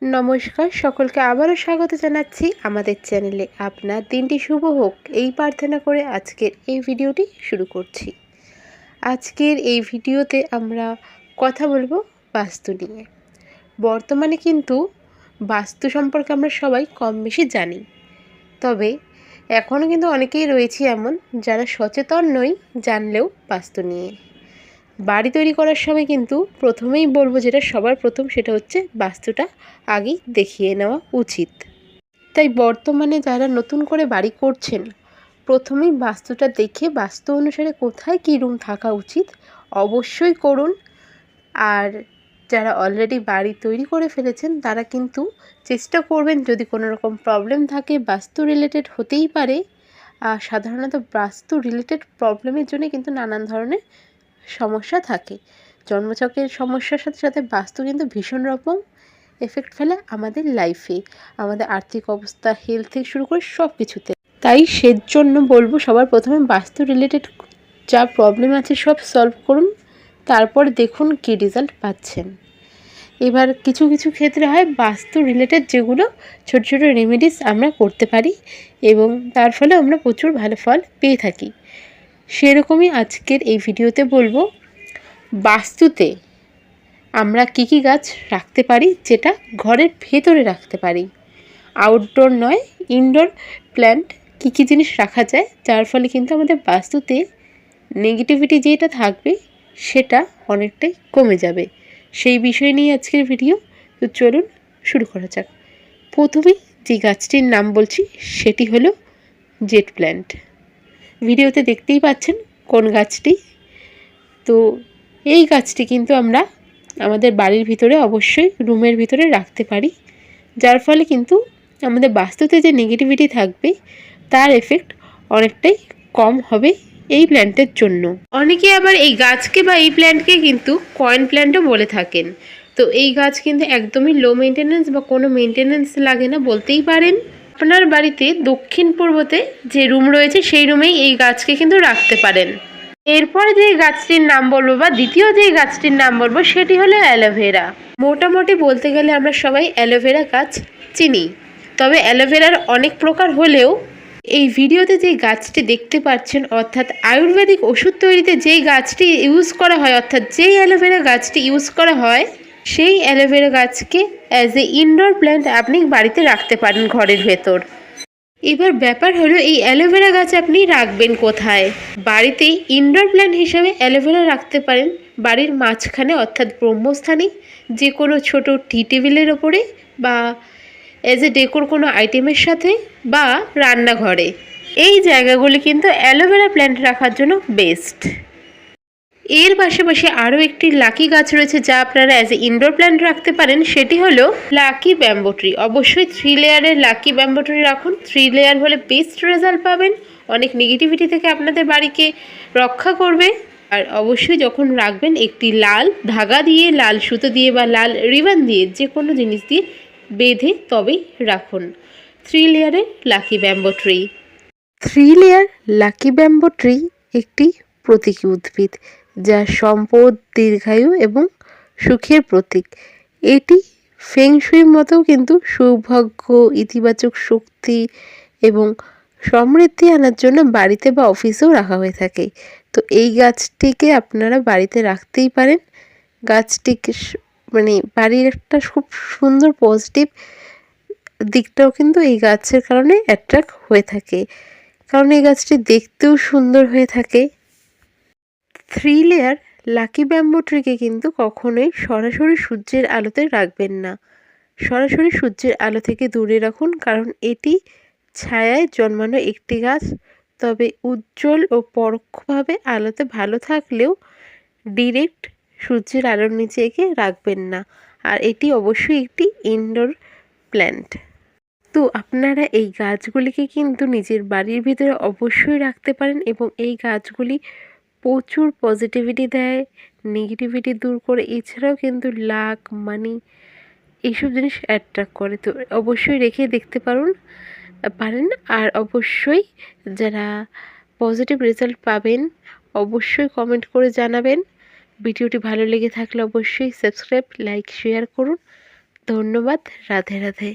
নমস্কার, সকলকে আবারও স্বাগত জানাচ্ছি আমাদের চ্যানেলে। আপনার দিনটি শুভ হোক এই প্রার্থনা করে আজকের এই ভিডিওটি শুরু করছি। আজকের এই ভিডিওতে আমরা কথা বলবো বাস্তু নিয়ে। বর্তমানে কিন্তু বাস্তু সম্পর্কে আমরা সবাই কম বেশি জানি, তবে এখনও কিন্তু অনেকেই রয়েছে এমন যারা সচেতন নই জানলেও বাস্তু নিয়ে। বাড়ি তৈরি করার সময় কিন্তু প্রথমেই বলবো যেটা সবার প্রথম, সেটা হচ্ছে বাস্তুটা আগেই দেখিয়ে নেওয়া উচিত। তাই বর্তমানে যারা নতুন করে বাড়ি করছেন, প্রথমেই বাস্তুটা দেখে বাস্তু অনুসারে কোথায় কী রুম থাকা উচিত অবশ্যই করুন। আর যারা অলরেডি বাড়ি তৈরি করে ফেলেছেন তারা কিন্তু চেষ্টা করবেন, যদি কোনো রকম প্রবলেম থাকে বাস্তু রিলেটেড হতেই পারে। আর সাধারণত বাস্তু রিলেটেড প্রবলেমের জন্য কিন্তু নানান ধরনের সমস্যা থাকে। জন্মছকের সমস্যার সাথে সাথে বাস্তু কিন্তু ভীষণ রকম এফেক্ট ফেলে আমাদের লাইফে, আমাদের আর্থিক অবস্থা, হেলথ থেকে শুরু করে সব কিছুতে। তাই সেজন্য বলবো সবার প্রথমে বাস্তু রিলেটেড যা প্রবলেম আছে সব সলভ করুন, তারপর দেখুন কী রেজাল্ট পাচ্ছেন। এবার কিছু কিছু ক্ষেত্রে হয় বাস্তু রিলেটেড যেগুলো ছোট ছোট রেমেডিস আমরা করতে পারি এবং তার ফলে আমরা প্রচুর ভালো ফল পেয়ে থাকি। সেরকমই আজকের এই ভিডিওতে বলবো বাস্তুতে আমরা কী কী গাছ রাখতে পারি, যেটা ঘরের ভেতরে রাখতে পারি, আউটডোর নয় ইনডোর প্ল্যান্ট কী কী জিনিস রাখা যায় যার ফলে কিন্তু আমাদের বাস্তুতে নেগেটিভিটি যেটা থাকবে সেটা অনেকটাই কমে যাবে। সেই বিষয় নিয়ে আজকের ভিডিও। তো চলুন শুরু করা যাক। প্রথমেই যে গাছটির নাম বলছি সেটি হলো জেট প্ল্যান্ট। ভিডিওতে দেখতেই পাচ্ছেন কোন গাছটি। তো এই গাছটি কিন্তু আমরা আমাদের বাড়ির ভিতরে অবশ্যই রুমের ভিতরে রাখতে পারি, যার ফলে কিন্তু আমাদের বাস্তুতে যে নেগেটিভিটি থাকবে তার এফেক্ট অনেকটাই কম হবে এই প্ল্যান্টের জন্য। অনেকে আবার এই গাছকে বা এই প্ল্যান্টকে কিন্তু কয়েন প্ল্যান্টও বলে থাকেন। তো এই গাছ কিন্তু একদমই লো মেনটেন্যান্স বা কোনো মেনটেন্যান্স লাগে না বলতেই পারেন। আপনার বাড়িতে দক্ষিণ পূর্বতে যে রুম রয়েছে সেই রুমেই এই গাছকে কিন্তু রাখতে পারেন। এরপরে যে গাছটির নাম বলবো বা দ্বিতীয় যে গাছটির নাম বলবো সেটি হলো অ্যালোভেরা। মোটামুটি বলতে গেলে আমরা সবাই অ্যালোভেরা গাছ চিনি, তবে অ্যালোভেরার অনেক প্রকার হলেও এই ভিডিওতে যে গাছটি দেখতে পাচ্ছেন, অর্থাৎ আয়ুর্বেদিক ওষুধ তৈরিতে যেই গাছটি ইউজ করা হয়, অর্থাৎ যেই অ্যালোভেরা গাছটি ইউজ করা হয় সেই অ্যালোভেরা গাছকে অ্যাজ এ ইনডোর প্ল্যান্ট আপনি বাড়িতে রাখতে পারেন ঘরের ভেতর। এবার ব্যাপার হলো এই অ্যালোভেরা গাছ আপনি রাখবেন কোথায়। বাড়িতে ইনডোর প্ল্যান্ট হিসাবে অ্যালোভেরা রাখতে পারেন বাড়ির মাঝখানে, অর্থাৎ ব্রহ্মস্থানে, যে কোনো ছোটো টি টেবিলের ওপরে বা অ্যাজ এ ডেকোর কোনো আইটেমের সাথে বা রান্নাঘরে। এই জায়গাগুলি কিন্তু অ্যালোভেরা প্ল্যান্ট রাখার জন্য বেস্ট। এর পাশাপাশি আরও একটি লাকি গাছ রয়েছে যা আপনারা অ্যাজ এ ইনডোর প্ল্যান্ট রাখতে পারেন, সেটি হলো লাকি ব্যাম্বো ট্রি। অবশ্যই 3 লেয়ারের লাকি ব্যাম্বো ট্রি রাখুন। 3 লেয়ার হলে বেস্ট রেজাল্ট পাবেন, অনেক নেগেটিভিটি থেকে আপনাদের বাড়িকে রক্ষা করবে। আর অবশ্যই যখন রাখবেন একটি লাল ধাগা দিয়ে, লাল সুতো দিয়ে বা লাল রিবন দিয়ে, যে কোনো জিনিস দিয়ে বেঁধে তবেই রাখুন 3 লেয়ারের lucky bamboo tree. 3 layer lucky bamboo tree একটি প্রতীকী উদ্ভিদ যা সম্পদ, দীর্ঘায়ু এবং সুখের প্রতীক। এটি ফেংশুইর মতো কিন্তু সৌভাগ্য, ইতিবাচক শক্তি এবং সমৃদ্ধি আনার জন্য বাড়িতে বা অফিসেও রাখা হয়ে থাকে। তো এই গাছটিকে আপনারা বাড়িতে রাখতেই পারেন। গাছটিকে বাড়ির একটা খুব সুন্দর পজিটিভ দিকটাও কিন্তু এই গাছের কারণে অ্যাট্রাক্ট হয়ে থাকে, কারণ এই গাছটি দেখতেও সুন্দর হয়ে থাকে। 3 লেয়ার লাকি ব্যাম্বো ট্রিকে কিন্তু কখনোই সরাসরি সূর্যের আলোতে রাখবেন না। সরাসরি সূর্যের আলো থেকে দূরে রাখুন, কারণ এটি ছায়ায় জন্মানো একটি গাছ। তবে উজ্জ্বল ও পরোক্ষভাবে আলোতে ভালো থাকলেও ডিরেক্ট সূর্যের আলোর নিচে একে রাখবেন না। আর এটি অবশ্যই একটি ইনডোর প্ল্যান্ট। তো আপনারা এই গাছগুলিকে কিন্তু নিজের বাড়ির ভিতরে অবশ্যই রাখতে পারেন এবং এই গাছগুলি প্রচুর পজিটিভিটি দেয়, নেগেটিভিটি দূর করে। এছাড়াও কিন্তু লাক, মানি এইসব জিনিস অ্যাট্রাক্ট করে। তো অবশ্যই রেখে দেখতে পারেন। আর অবশ্যই যারা পজিটিভ রেজাল্ট পাবেন অবশ্যই কমেন্ট করে জানাবেন। ভিডিওটি ভালো লেগে থাকলে অবশ্যই সাবস্ক্রাইব, লাইক, শেয়ার করুন। ধন্যবাদ। রাধে রাধে।